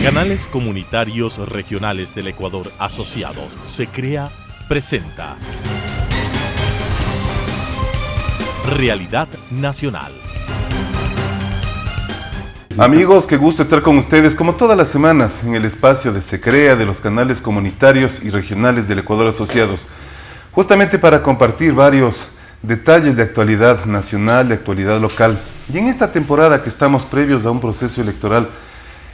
Canales Comunitarios Regionales del Ecuador Asociados, SECREA, presenta Realidad Nacional. Amigos, qué gusto estar con ustedes como todas las semanas en el espacio de SECREA, de los canales comunitarios y regionales del Ecuador Asociados, justamente para compartir varios detalles de actualidad nacional, de actualidad local. Y en esta temporada que estamos previos a un proceso electoral,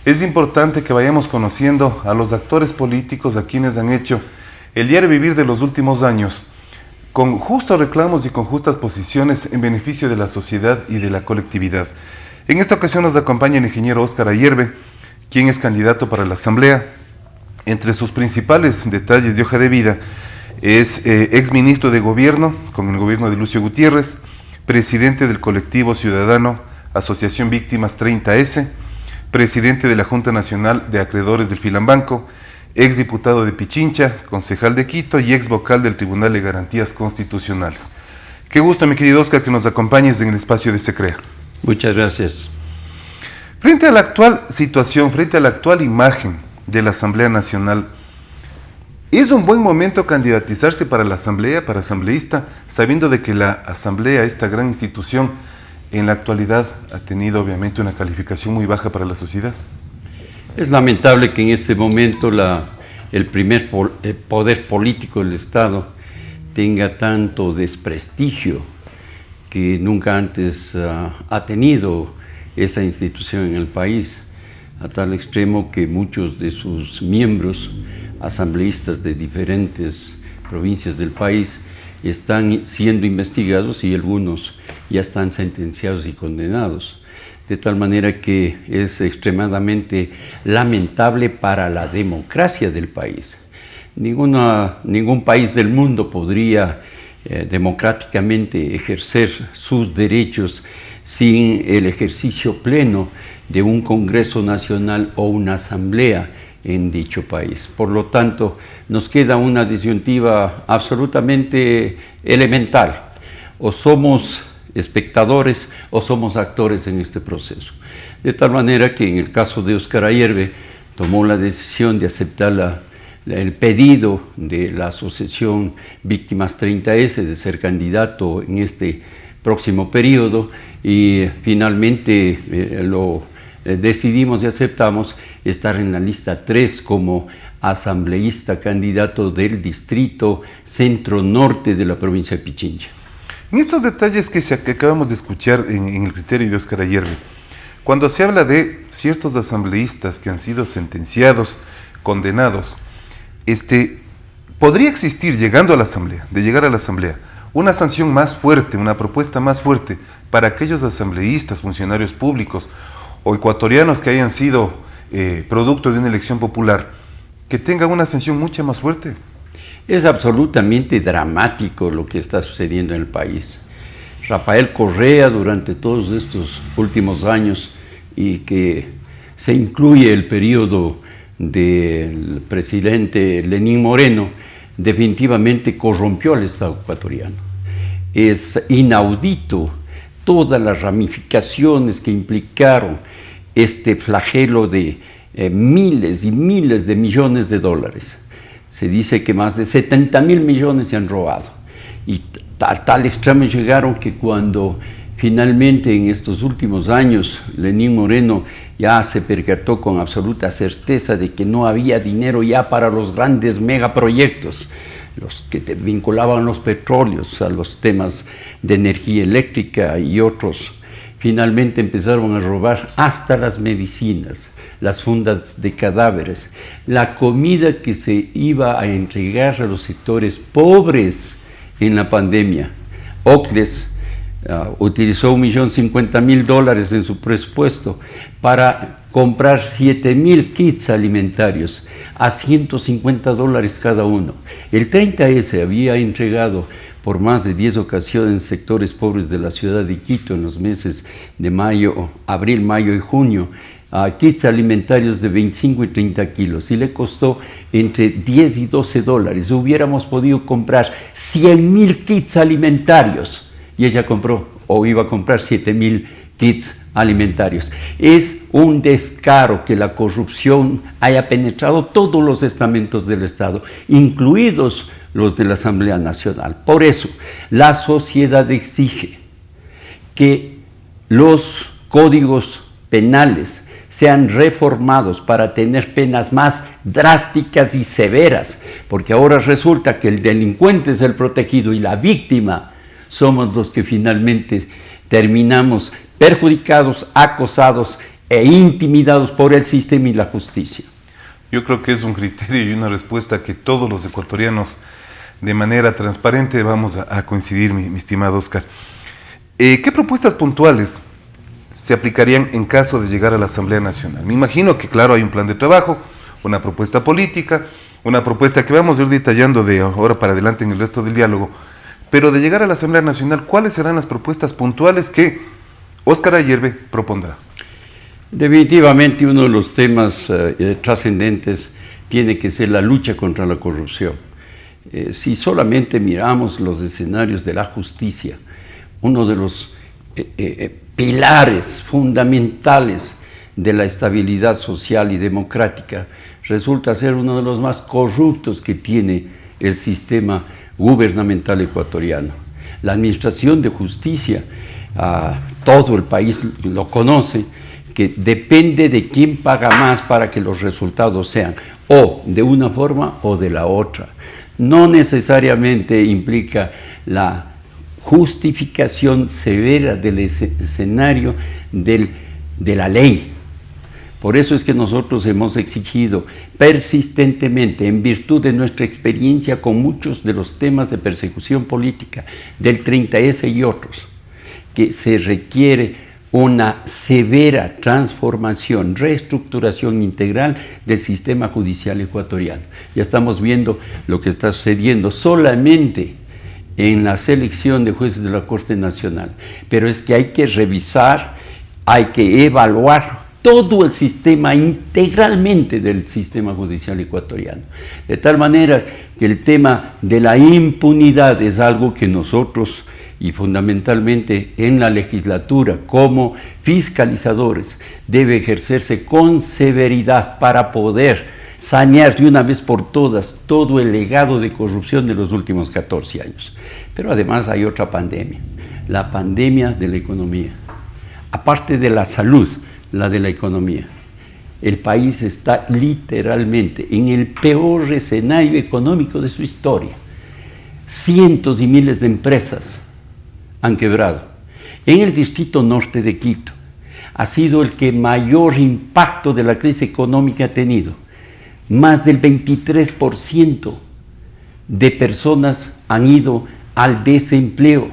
es importante que vayamos conociendo a los actores políticos, a quienes han hecho el diario vivir de los últimos años, con justos reclamos y con justas posiciones en beneficio de la sociedad y de la colectividad. En esta ocasión nos acompaña el ingeniero Óscar Ayerbe, quien es candidato para la Asamblea. Entre sus principales detalles de hoja de vida es exministro de Gobierno con el gobierno de Lucio Gutiérrez, presidente del colectivo ciudadano Asociación Víctimas 30S, presidente de la Junta Nacional de Acreedores del Filambanco, exdiputado de Pichincha, concejal de Quito y ex vocal del Tribunal de Garantías Constitucionales. Qué gusto, mi querido Óscar, que nos acompañes en el espacio de SECREA. Muchas gracias. Frente a la actual situación, frente a la actual imagen de la Asamblea Nacional, ¿es un buen momento candidatizarse para la Asamblea, para asambleísta, sabiendo de que la Asamblea, esta gran institución, en la actualidad ha tenido obviamente una calificación muy baja para la sociedad? Es lamentable que en este momento el primer poder político del Estado tenga tanto desprestigio que nunca antes ha tenido esa institución en el país, a tal extremo que muchos de sus miembros, asambleístas de diferentes provincias del país, están siendo investigados y algunos ya están sentenciados y condenados. De tal manera que es extremadamente lamentable para la democracia del país. Ningún país del mundo podría democráticamente ejercer sus derechos sin el ejercicio pleno de un Congreso Nacional o una Asamblea en dicho país. Por lo tanto, nos queda una disyuntiva absolutamente elemental. O somos espectadores o somos actores en este proceso. De tal manera que en el caso de Óscar Ayerbe tomó la decisión de aceptar el pedido de la Asociación Víctimas 30S de ser candidato en este próximo periodo y finalmente decidimos y aceptamos estar en la lista 3 como asambleísta candidato del distrito centro-norte de la provincia de Pichincha. En estos detalles que acabamos de escuchar en el criterio de Óscar Ayerbe, cuando se habla de ciertos asambleístas que han sido sentenciados, condenados, ¿podría existir, llegando a la Asamblea, una sanción más fuerte, una propuesta más fuerte para aquellos asambleístas, funcionarios públicos o ecuatorianos que hayan sido producto de una elección popular, que tengan una sanción mucho más fuerte? Es absolutamente dramático lo que está sucediendo en el país. Rafael Correa, durante todos estos últimos años, y que se incluye el periodo del presidente Lenín Moreno, definitivamente corrompió al Estado ecuatoriano. Es inaudito todas las ramificaciones que implicaron este flagelo de miles y miles de millones de dólares. Se dice que más de 70.000 millones se han robado. Y a tal extremo llegaron que cuando finalmente en estos últimos años Lenín Moreno ya se percató con absoluta certeza de que no había dinero ya para los grandes megaproyectos, los que vinculaban los petróleos a los temas de energía eléctrica y otros, finalmente empezaron a robar hasta las medicinas, las fundas de cadáveres, la comida que se iba a entregar a los sectores pobres en la pandemia. Ocles utilizó $1.050.000 en su presupuesto para comprar 7.000 kits alimentarios a $150 cada uno. El 30S había entregado por más de 10 ocasiones en sectores pobres de la ciudad de Quito en los meses de abril, mayo y junio, kits alimentarios de 25 y 30 kilos y le costó entre 10 y 12 dólares. Hubiéramos podido comprar 100.000 kits alimentarios y ella compró o iba a comprar 7.000 kits alimentarios. Es un descaro que la corrupción haya penetrado todos los estamentos del Estado, incluidos los de la Asamblea Nacional. Por eso, la sociedad exige que los códigos penales sean reformados para tener penas más drásticas y severas, porque ahora resulta que el delincuente es el protegido y la víctima somos los que finalmente terminamos perjudicados, acosados e intimidados por el sistema y la justicia. Yo creo que es un criterio y una respuesta que todos los ecuatorianos de manera transparente vamos a coincidir, mi estimado Oscar. ¿Qué propuestas puntuales se aplicarían en caso de llegar a la Asamblea Nacional? Me imagino que, claro, hay un plan de trabajo, una propuesta política, una propuesta que vamos a ir detallando de ahora para adelante en el resto del diálogo, pero de llegar a la Asamblea Nacional, ¿cuáles serán las propuestas puntuales que Óscar Ayerbe propondrá? Definitivamente uno de los temas trascendentes tiene que ser la lucha contra la corrupción. Si solamente miramos los escenarios de la justicia, uno de los pilares fundamentales de la estabilidad social y democrática resulta ser uno de los más corruptos que tiene el sistema gubernamental ecuatoriano. La administración de justicia, todo el país lo conoce, que depende de quién paga más para que los resultados sean o de una forma o de la otra. No necesariamente implica la justificación severa del escenario de la ley. Por eso es que nosotros hemos exigido persistentemente, en virtud de nuestra experiencia con muchos de los temas de persecución política, del 30S y otros, que se requiere una severa transformación, reestructuración integral del sistema judicial ecuatoriano. Ya estamos viendo lo que está sucediendo solamente en la selección de jueces de la Corte Nacional, pero es que hay que revisar, hay que evaluar todo el sistema integralmente del sistema judicial ecuatoriano, de tal manera que el tema de la impunidad es algo que nosotros, y fundamentalmente en la legislatura como fiscalizadores, debe ejercerse con severidad para poder sanear de una vez por todas todo el legado de corrupción de los últimos 14 años. Pero además hay otra pandemia, la pandemia de la economía. Aparte de la salud, la de la economía. El país está literalmente en el peor escenario económico de su historia. Cientos y miles de empresas han quebrado. En el distrito norte de Quito ha sido el que mayor impacto de la crisis económica ha tenido. Más del 23% de personas han ido al desempleo.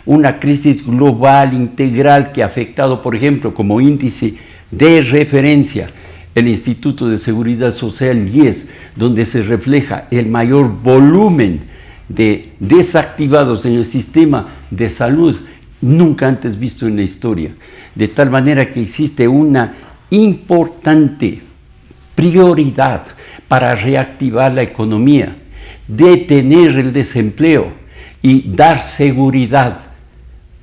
Una crisis global, integral, que ha afectado, por ejemplo, como índice de referencia, el Instituto de Seguridad Social IES, donde se refleja el mayor volumen de desactivados en el sistema de salud nunca antes visto en la historia, de tal manera que existe una importante prioridad para reactivar la economía, detener el desempleo y dar seguridad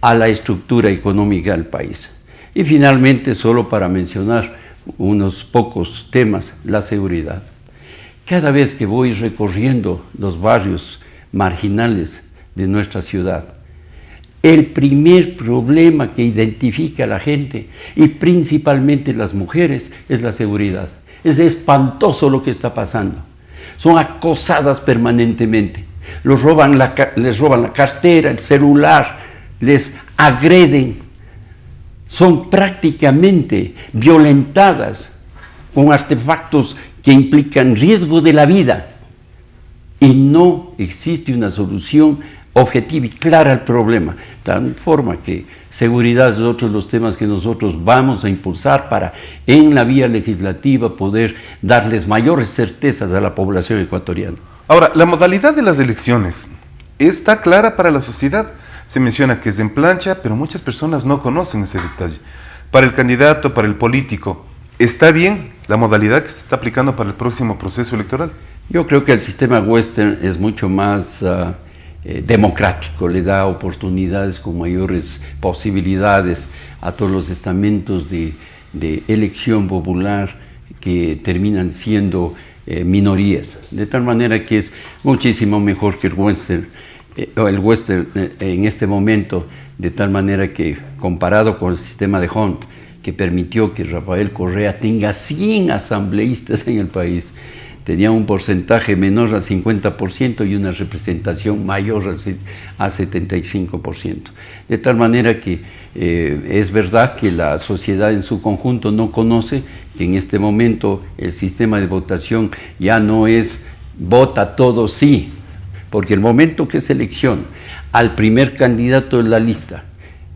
a la estructura económica del país. Y finalmente, solo para mencionar unos pocos temas, la seguridad. Cada vez que voy recorriendo los barrios marginales de nuestra ciudad, el primer problema que identifica a la gente, y principalmente las mujeres, es la seguridad. Es espantoso lo que está pasando. Son acosadas permanentemente. Les roban la cartera, el celular, les agreden. Son prácticamente violentadas con artefactos que implican riesgo de la vida. Y no existe una solución objetiva y clara al problema, de forma que seguridad es otro de los temas que nosotros vamos a impulsar para, en la vía legislativa, poder darles mayores certezas a la población ecuatoriana. Ahora, la modalidad de las elecciones está clara para la sociedad. Se menciona que es en plancha, pero muchas personas no conocen ese detalle. Para el candidato, para el político, ¿está bien la modalidad que se está aplicando para el próximo proceso electoral? Yo creo que el sistema western es mucho más democrático, le da oportunidades con mayores posibilidades a todos los estamentos de elección popular que terminan siendo minorías, de tal manera que es muchísimo mejor que el western en este momento, de tal manera que comparado con el sistema de Hunt, que permitió que Rafael Correa tenga 100 asambleístas en el país, tenía un porcentaje menor al 50% y una representación mayor al 75%. De tal manera que es verdad que la sociedad en su conjunto no conoce que en este momento el sistema de votación ya no es vota todo sí, porque el momento que selecciona al primer candidato de la lista,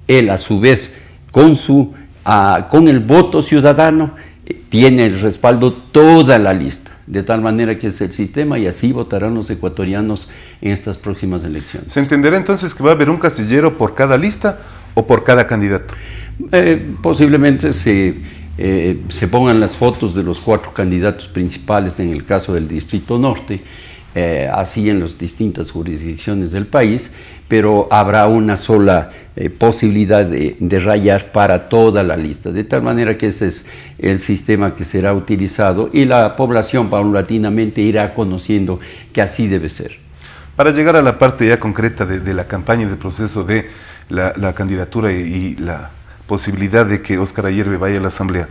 él a su vez con el voto ciudadano tiene el respaldo toda la lista, de tal manera que es el sistema y así votarán los ecuatorianos en estas próximas elecciones. ¿Se entenderá entonces que va a haber un casillero por cada lista o por cada candidato? Posiblemente se pongan las fotos de los 4 candidatos principales en el caso del Distrito Norte, así en las distintas jurisdicciones del país, pero habrá una sola posibilidad de rayar para toda la lista, de tal manera que ese es el sistema que será utilizado y la población paulatinamente irá conociendo que así debe ser. Para llegar a la parte ya concreta de la campaña y del proceso de la candidatura y la posibilidad de que Óscar Ayerbe vaya a la Asamblea,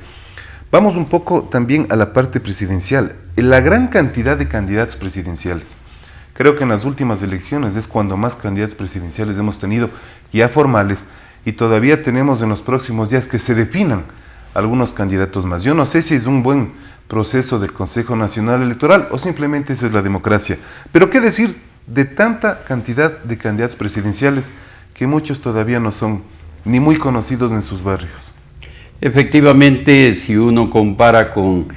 vamos un poco también a la parte presidencial. La gran cantidad de candidatos presidenciales. Creo que en las últimas elecciones es cuando más candidatos presidenciales hemos tenido ya formales y todavía tenemos en los próximos días que se definan algunos candidatos más. Yo no sé si es un buen proceso del Consejo Nacional Electoral o simplemente esa es la democracia. Pero qué decir de tanta cantidad de candidatos presidenciales que muchos todavía no son ni muy conocidos en sus barrios. Efectivamente, si uno compara con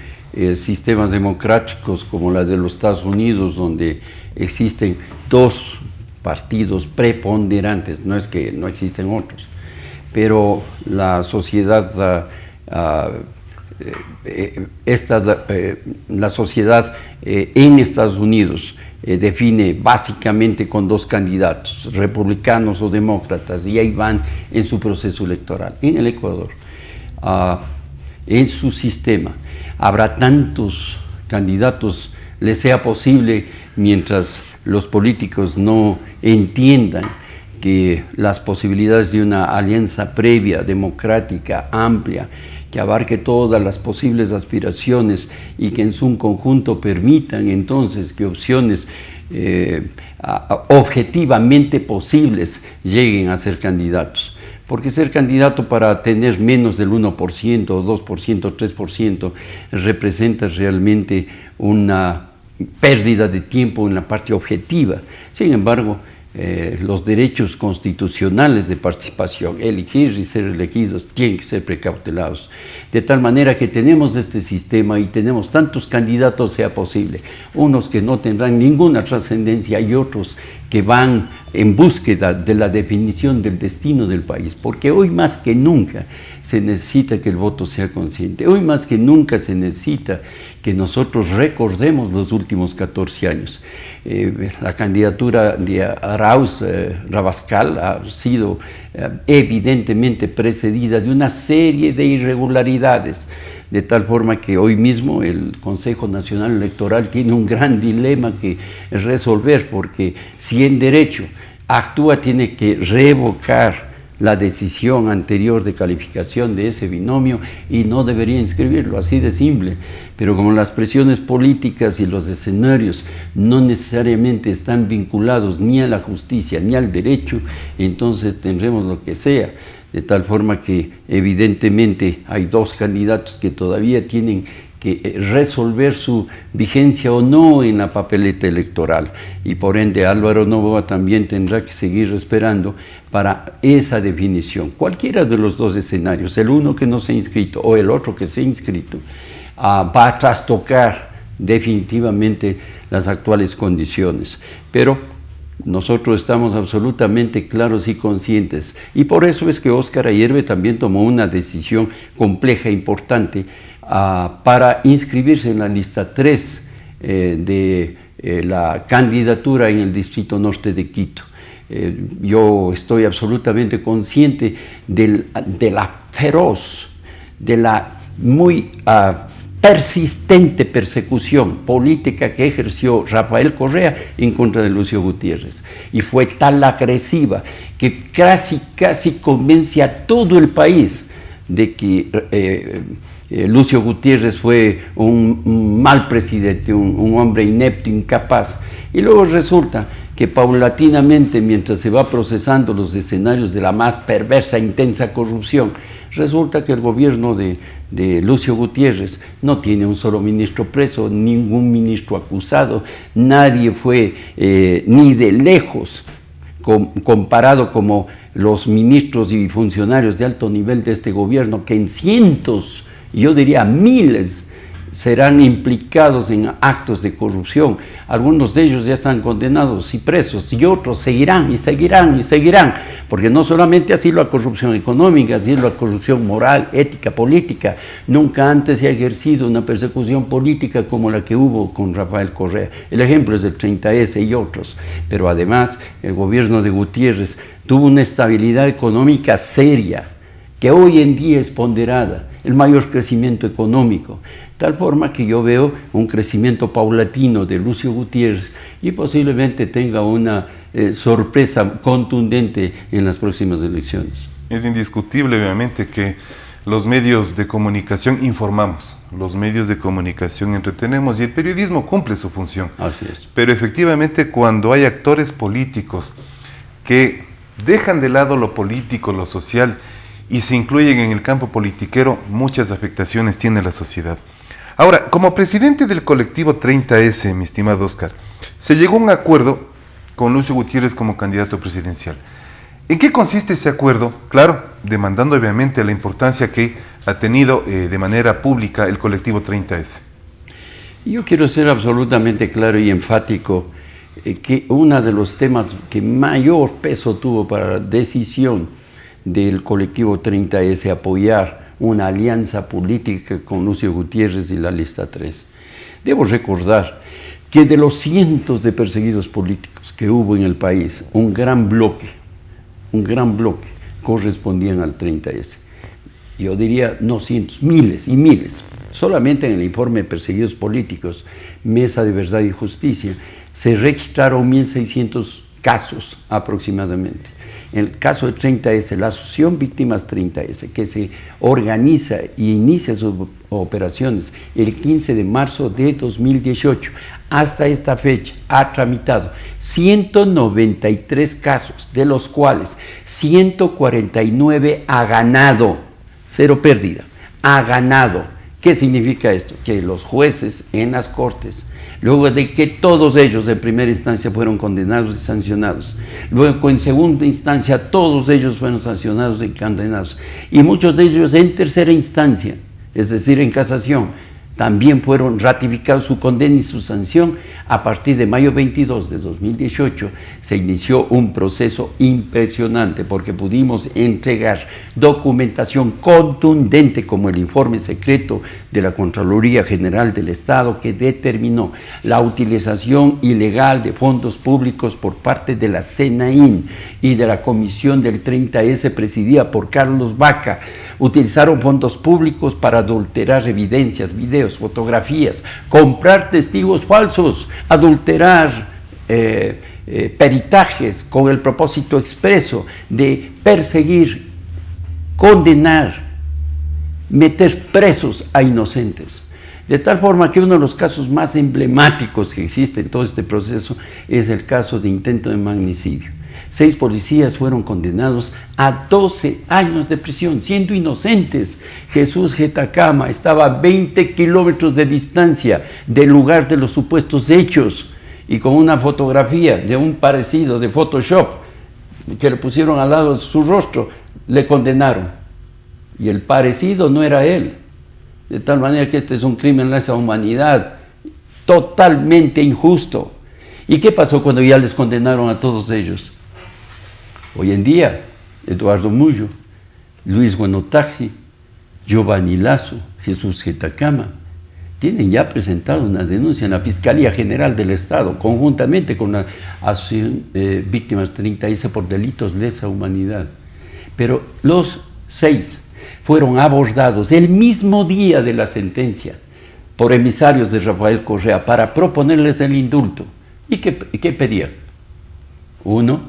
sistemas democráticos como la de los Estados Unidos, donde existen 2 partidos preponderantes, no es que no existen otros, pero la sociedad, la sociedad en Estados Unidos define básicamente con 2 candidatos, republicanos o demócratas, y ahí van en su proceso electoral. En el Ecuador, en su sistema, habrá tantos candidatos, les sea posible, mientras los políticos no entiendan que las posibilidades de una alianza previa, democrática, amplia, que abarque todas las posibles aspiraciones y que en su conjunto permitan entonces que opciones objetivamente posibles lleguen a ser candidatos. Porque ser candidato para tener menos del 1%, 2%, 3% representa realmente una pérdida de tiempo en la parte objetiva. Sin embargo, los derechos constitucionales de participación, elegir y ser elegidos, tienen que ser precautelados. De tal manera que tenemos este sistema y tenemos tantos candidatos sea posible, unos que no tendrán ninguna trascendencia y otros que van en búsqueda de la definición del destino del país, porque hoy más que nunca se necesita que el voto sea consciente, hoy más que nunca se necesita que nosotros recordemos los últimos 14 años. La candidatura de Arauz Rabascal ha sido evidentemente precedida de una serie de irregularidades, de tal forma que hoy mismo el Consejo Nacional Electoral tiene un gran dilema que resolver, porque si en derecho actúa, tiene que revocar la decisión anterior de calificación de ese binomio y no debería inscribirlo, así de simple. Pero como las presiones políticas y los escenarios no necesariamente están vinculados ni a la justicia ni al derecho, entonces tendremos lo que sea, de tal forma que evidentemente hay 2 candidatos que todavía tienen que resolver su vigencia o no en la papeleta electoral, y por ende Álvaro Noboa también tendrá que seguir esperando para esa definición. Cualquiera de los 2 escenarios, el uno que no se ha inscrito o el otro que se ha inscrito, va a trastocar definitivamente las actuales condiciones, pero nosotros estamos absolutamente claros y conscientes, y por eso es que Óscar Ayerbe también tomó una decisión compleja e importante para inscribirse en la lista 3 de la candidatura en el Distrito Norte de Quito. Yo estoy absolutamente consciente de la feroz, de la muy persistente persecución política que ejerció Rafael Correa en contra de Lucio Gutiérrez. Y fue tan agresiva que casi convence a todo el país de que Lucio Gutiérrez fue un mal presidente, un hombre inepto, incapaz. Y luego resulta que paulatinamente, mientras se va procesando los escenarios de la más perversa e intensa corrupción, resulta que el gobierno de Lucio Gutiérrez no tiene un solo ministro preso, ningún ministro acusado, nadie fue ni de lejos comparado como los ministros y funcionarios de alto nivel de este gobierno, que en cientos, yo diría miles, serán implicados en actos de corrupción. Algunos de ellos ya están condenados y presos, y otros seguirán y seguirán y seguirán, porque no solamente ha sido la corrupción económica, ha sido la corrupción moral, ética, política. Nunca antes se ha ejercido una persecución política como la que hubo con Rafael Correa. El ejemplo es el 30S y otros. Pero además, el gobierno de Gutiérrez tuvo una estabilidad económica seria, que hoy en día es ponderada, el mayor crecimiento económico, tal forma que yo veo un crecimiento paulatino de Lucio Gutiérrez y posiblemente tenga una sorpresa contundente en las próximas elecciones. Es indiscutible, obviamente, que los medios de comunicación informamos, los medios de comunicación entretenemos y el periodismo cumple su función. Así es. Pero efectivamente, cuando hay actores políticos que dejan de lado lo político, lo social, y se incluyen en el campo politiquero, muchas afectaciones tiene la sociedad. Ahora, como presidente del colectivo 30S, mi estimado Oscar, se llegó a un acuerdo con Lucio Gutiérrez como candidato presidencial. ¿En qué consiste ese acuerdo? Claro, demandando obviamente la importancia que ha tenido de manera pública el colectivo 30S. Yo quiero ser absolutamente claro y enfático que uno de los temas que mayor peso tuvo para la decisión del colectivo 30S apoyar una alianza política con Lucio Gutiérrez y la lista 3. Debo recordar que de los cientos de perseguidos políticos que hubo en el país, un gran bloque correspondían al 30S. Yo diría no cientos, miles y miles. Solamente en el informe de perseguidos políticos, Mesa de Verdad y Justicia, se registraron 1.600 casos aproximadamente. En el caso de 30S, la Asociación Víctimas 30S, que se organiza y inicia sus operaciones el 15 de marzo de 2018, hasta esta fecha ha tramitado 193 casos, de los cuales 149 ha ganado, cero pérdida, ha ganado. ¿Qué significa esto? Que los jueces en las cortes, luego de que todos ellos en primera instancia fueron condenados y sancionados, luego en segunda instancia todos ellos fueron sancionados y condenados, y muchos de ellos en tercera instancia, es decir, en casación, también fueron ratificados su condena y su sanción. A partir de mayo 22 de 2018 se inició un proceso impresionante porque pudimos entregar documentación contundente como el informe secreto de la Contraloría General del Estado que determinó la utilización ilegal de fondos públicos por parte de la CNAIN y de la Comisión del 30S presidida por Carlos Vaca. Utilizaron fondos públicos para adulterar evidencias, videos, fotografías, comprar testigos falsos, adulterar peritajes con el propósito expreso de perseguir, condenar, meter presos a inocentes. De tal forma que uno de los casos más emblemáticos que existe en todo este proceso es el caso de intento de magnicidio. 6 policías fueron condenados a 12 años de prisión, siendo inocentes. Jesús Getacama estaba a 20 kilómetros de distancia del lugar de los supuestos hechos y con una fotografía de un parecido de Photoshop que le pusieron al lado de su rostro, le condenaron. Y el parecido no era él. De tal manera que este es un crimen de lesa humanidad, totalmente injusto. ¿Y qué pasó cuando ya les condenaron a todos ellos? Hoy en día, Eduardo Mullo, Luis Guanotaxi, Giovanni Lazo, Jesús Getacama, tienen ya presentado una denuncia en la Fiscalía General del Estado, conjuntamente con la Asociación Víctimas 30S por delitos de lesa humanidad. Pero los 6 fueron abordados el mismo día de la sentencia por emisarios de Rafael Correa para proponerles el indulto. ¿Y qué pedían? 1,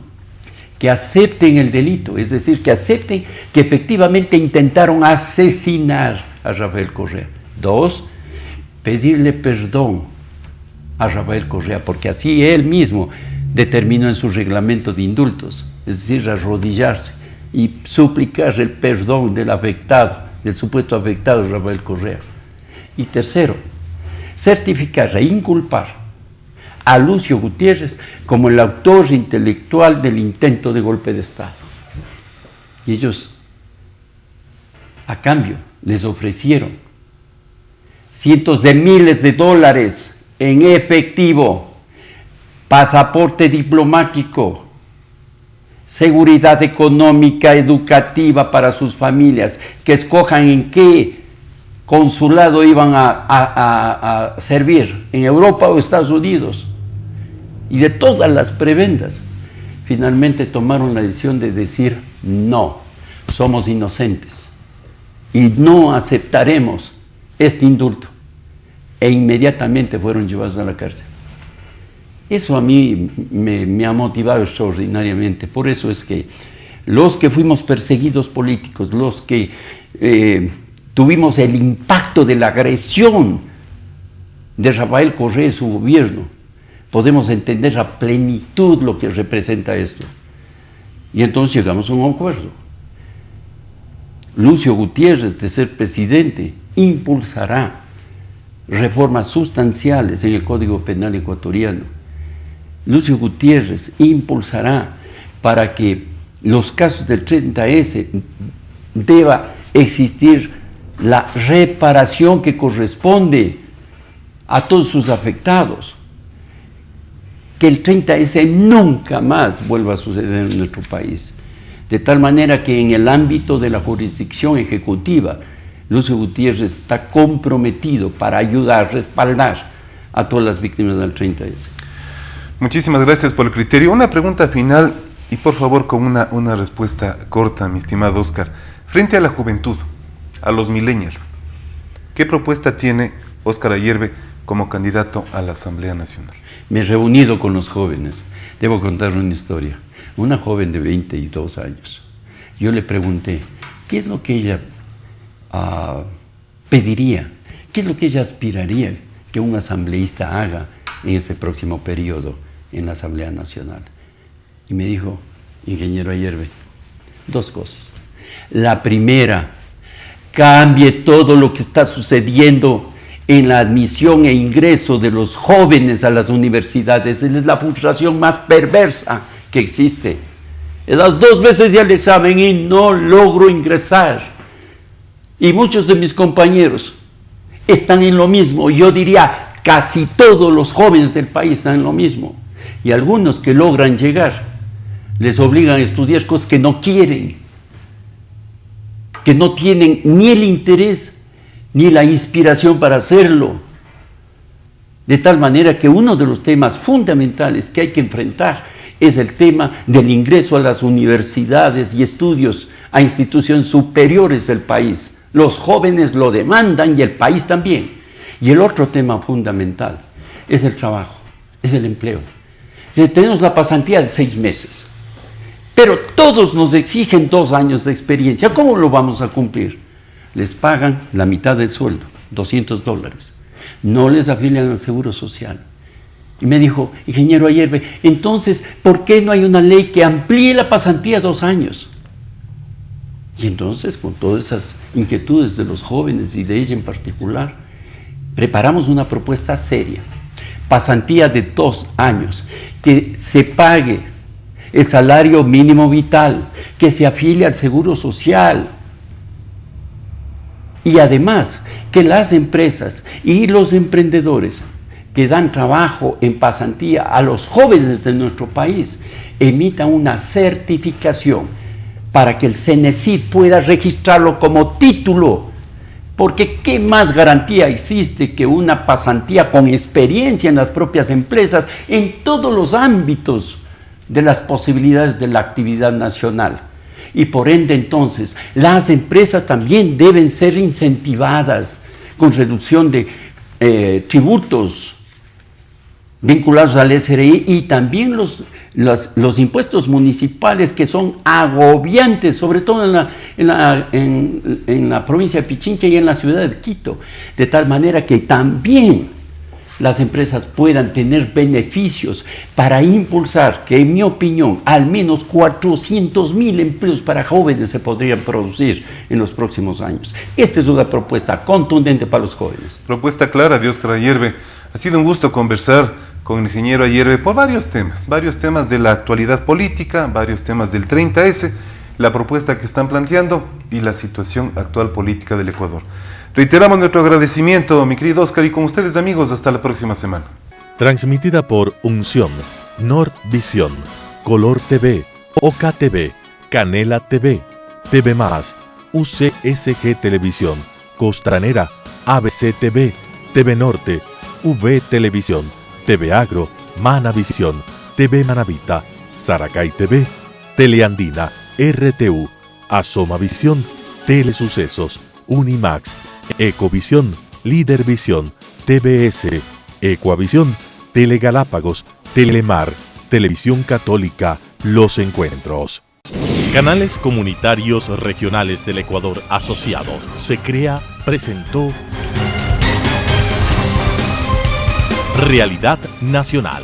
que acepten el delito, es decir, que acepten que efectivamente intentaron asesinar a Rafael Correa. 2, pedirle perdón a Rafael Correa, porque así él mismo determinó en su reglamento de indultos, es decir, arrodillarse y suplicar el perdón del afectado, del supuesto afectado Rafael Correa. Y 3, certificar e inculpar a Lucio Gutiérrez como el autor intelectual del intento de golpe de Estado. Y ellos, a cambio, les ofrecieron cientos de miles de dólares en efectivo, pasaporte diplomático, seguridad económica, educativa para sus familias, que escojan en qué consulado iban a servir, en Europa o Estados Unidos. Y de todas las prebendas, finalmente tomaron la decisión de decir: no, somos inocentes y no aceptaremos este indulto. E inmediatamente fueron llevados a la cárcel. Eso a mí me ha motivado extraordinariamente. Por eso es que los que fuimos perseguidos políticos, los que tuvimos el impacto de la agresión de Rafael Correa y su gobierno, podemos entender a plenitud lo que representa esto. Y entonces llegamos a un acuerdo. Lucio Gutiérrez, de ser presidente, impulsará reformas sustanciales en el Código Penal ecuatoriano. Lucio Gutiérrez impulsará para que los casos del 30S deba existir la reparación que corresponde a todos sus afectados. Que el 30S nunca más vuelva a suceder en nuestro país. De tal manera que en el ámbito de la jurisdicción ejecutiva, Lucio Gutiérrez está comprometido para ayudar, respaldar a todas las víctimas del 30S. Muchísimas gracias por el criterio. Una pregunta final y por favor con una respuesta corta, mi estimado Óscar. Frente a la juventud, a los millennials, ¿qué propuesta tiene Óscar Ayerbe como candidato a la Asamblea Nacional? Me he reunido con los jóvenes. Debo contar una historia. Una joven de 22 años. Yo le pregunté, ¿qué es lo que ella pediría? ¿Qué es lo que ella aspiraría que un asambleísta haga en este próximo periodo en la Asamblea Nacional? Y me dijo, ingeniero Ayerbe, 2 cosas. La primera, cambie todo lo que está sucediendo en la admisión e ingreso de los jóvenes a las universidades. Es la frustración más perversa que existe. He dado 2 veces ya el examen y no logro ingresar. Y muchos de mis compañeros están en lo mismo. Yo diría, casi todos los jóvenes del país están en lo mismo. Y algunos que logran llegar, les obligan a estudiar cosas que no quieren, que no tienen ni el interés ni la inspiración para hacerlo. De tal manera que uno de los temas fundamentales que hay que enfrentar es el tema del ingreso a las universidades y estudios a instituciones superiores del país. Los jóvenes lo demandan y el país también. Y el otro tema fundamental es el trabajo, es el empleo. Tenemos la pasantía de 6 meses, pero todos nos exigen 2 años de experiencia. ¿Cómo lo vamos a cumplir? Les pagan la mitad del sueldo, $200. No les afilian al Seguro Social. Y me dijo, ingeniero Ayerbe, entonces, ¿por qué no hay una ley que amplíe la pasantía a 2 años? Y entonces, con todas esas inquietudes de los jóvenes y de ella en particular, preparamos una propuesta seria. Pasantía de 2 años, que se pague el salario mínimo vital, que se afilie al Seguro Social. Y además, que las empresas y los emprendedores que dan trabajo en pasantía a los jóvenes de nuestro país emitan una certificación para que el CENESID pueda registrarlo como título Porque ¿qué más garantía existe que una pasantía con experiencia en las propias empresas en todos los ámbitos de las posibilidades de la actividad nacional? Y por ende, entonces, las empresas también deben ser incentivadas con reducción de tributos vinculados al SRI y también los impuestos municipales, que son agobiantes, sobre todo en la provincia de Pichincha y en la ciudad de Quito, de tal manera que también las empresas puedan tener beneficios para impulsar, que en mi opinión, al menos 400.000 empleos para jóvenes se podrían producir en los próximos años. Esta es una propuesta contundente para los jóvenes. Propuesta clara de Óscar Ayerbe. Ha sido un gusto conversar con el ingeniero Ayerbe por varios temas de la actualidad política, varios temas del 30S, la propuesta que están planteando y la situación actual política del Ecuador. Reiteramos nuestro agradecimiento, mi querido Óscar, y con ustedes, amigos, hasta la próxima semana. Transmitida por Unción, Nordvisión, Color TV, OKTV, Canela TV, TV+, UCSG Televisión, Costranera, ABC TV, TV Norte, V Televisión, TV Agro, Manavisión, TV Manavita, Saracay TV, Teleandina, RTU, Asomavisión, Telesucesos, Unimax, Ecovisión, Lidervisión, TVS, Ecuavisión, Telegalápagos, Telemar, Televisión Católica, Los Encuentros. Canales Comunitarios Regionales del Ecuador Asociados. Se crea, presentó Realidad Nacional.